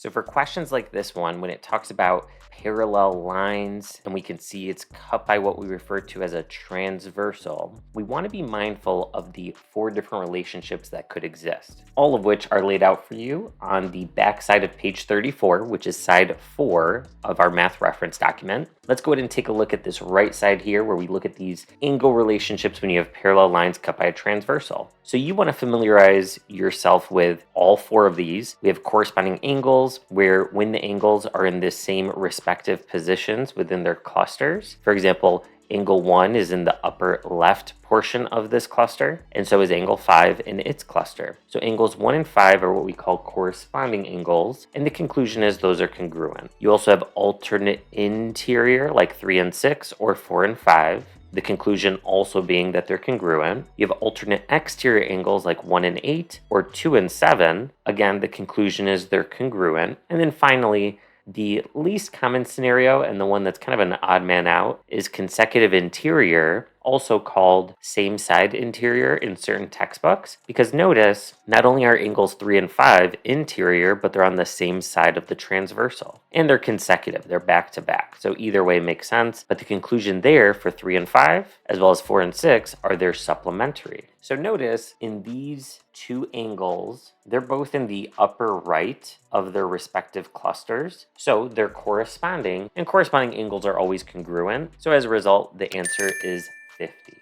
So for questions like this one, when it talks about parallel lines and we can see it's cut by what we refer to as a transversal, we want to be mindful of the 4 different relationships that could exist, all of which are laid out for you on the back side of page 34, which is side 4 of our math reference document. Let's go ahead and take a look at this right side here where we look at these angle relationships when you have parallel lines cut by a transversal. So you want to familiarize yourself with all 4 of these. We have corresponding angles where when the angles are in the same respective positions within their clusters. For example, angle 1 is in the upper left portion of this cluster, and so is angle 5 in its cluster. So angles 1 and 5 are what we call corresponding angles, and the conclusion is those are congruent. You also have alternate interior like 3 and 6 or 4 and 5. The conclusion also being that they're congruent. You have alternate exterior angles like 1 and 8 or 2 and 7. Again, the conclusion is they're congruent. And then finally, the least common scenario, and the one that's kind of an odd man out, is consecutive interior, also called same side interior in certain textbooks, because notice not only are angles 3 and 5 interior, but they're on the same side of the transversal, and they're consecutive, they're back to back. So either way makes sense, but the conclusion there for 3 and 5, as well as 4 and 6, are they're supplementary. So notice in these 2 angles, they're both in the upper right of their respective clusters. So they're corresponding, and corresponding angles are always congruent. So as a result, the answer is 50.